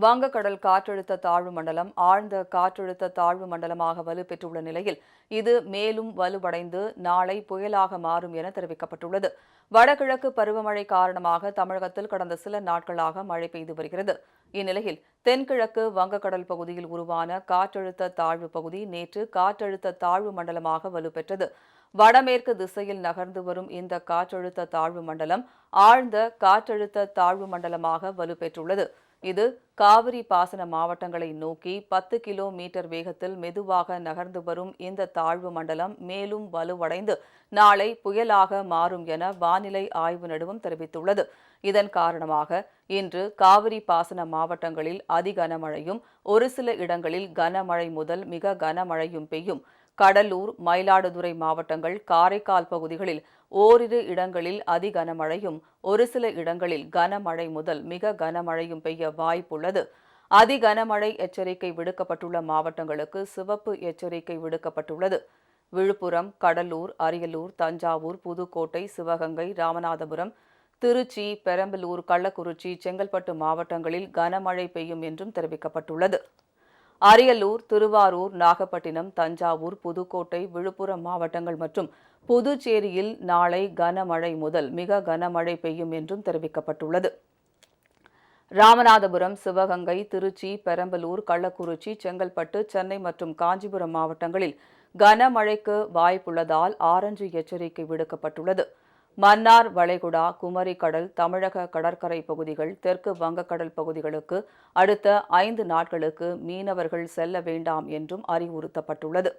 வங்கக்கடல் காற்றழுத்த தாழ்வு மண்டலம் ஆழ்ந்த காற்றழுத்த தாழ்வு மண்டலமாக வலுப்பெற்றுள்ள நிலையில் இது மேலும் வலுவடைந்து நாளை புயலாக மாறும் என தெரிவிக்கப்பட்டுள்ளது. வடகிழக்கு பருவமழை காரணமாக தமிழகத்தில் கடந்த சில நாட்களாக மழை பெய்து வருகிறது. இந்நிலையில் தென்கிழக்கு வங்கக்கடல் பகுதியில் உருவான காற்றழுத்த தாழ்வு பகுதி நேற்று காற்றழுத்த தாழ்வு மண்டலமாக வலுப்பெற்றது. வடமேற்கு திசையில் நகர்ந்து வரும் இந்த காற்றழுத்த தாழ்வு மண்டலம் ஆழ்ந்த காற்றழுத்த தாழ்வு மண்டலமாக வலுப்பெற்றுள்ளது. இது காவிரி பாசன மாவட்டங்களை நோக்கி 10 கிலோமீட்டர் வேகத்தில் மெதுவாக நகர்ந்து வரும் இந்த தாழ்வு மண்டலம் மேலும் வலுவடைந்து நாளை புயலாக மாறும் என வானிலை ஆய்வு நடுவம் தெரிவித்துள்ளது. இதன் காரணமாக இன்று காவிரி பாசன மாவட்டங்களில் அதிகனமழையும் ஒரு சில இடங்களில் கனமழை முதல் மிக கனமழையும் பெய்யும். கடலூர், மயிலாடுதுறை மாவட்டங்கள், காரைக்கால் பகுதிகளில் ஓரிரு இடங்களில் அதிகனமழையும் ஒரு சில இடங்களில் கனமழை முதல் மிக கனமழையும் பெய்ய வாய்ப்புள்ளது. அதிகனமழை எச்சரிக்கை விடுக்கப்பட்டுள்ள மாவட்டங்களுக்கு சிவப்பு எச்சரிக்கை விடுக்கப்பட்டுள்ளது. விழுப்புரம், கடலூர், அரியலூர், தஞ்சாவூர், புதுக்கோட்டை, சிவகங்கை, ராமநாதபுரம், திருச்சி, பெரம்பலூர், கள்ளக்குறிச்சி, செங்கல்பட்டு மாவட்டங்களில் கனமழை பெய்யும் என்றும் தெரிவிக்கப்பட்டுள்ளது. அரியலூர், திருவாரூர், நாகப்பட்டினம், தஞ்சாவூர், புதுக்கோட்டை, விழுப்புரம் மாவட்டங்கள் மற்றும் புதுச்சேரியில் நாளை கனமழை முதல் மிக கனமழை பெய்யும் என்றும் தெரிவிக்கப்பட்டுள்ளது. ராமநாதபுரம், சிவகங்கை, திருச்சி, பெரம்பலூர், கள்ளக்குறிச்சி, செங்கல்பட்டு, சென்னை மற்றும் காஞ்சிபுரம் மாவட்டங்களில் கனமழைக்கு வாய்ப்புள்ளதால் ஆரஞ்சு எச்சரிக்கை விடுக்கப்பட்டுள்ளது. மன்னார் வளைகுடா, குமரி கடல், தமிழக கடற்கரை பகுதிகள், தெற்கு வங்கக்கடல் பகுதிகளுக்கு அடுத்த 5 நாட்களுக்கு மீனவர்கள் செல்ல வேண்டாம் என்றும் அறிவுறுத்தப்பட்டுள்ளது.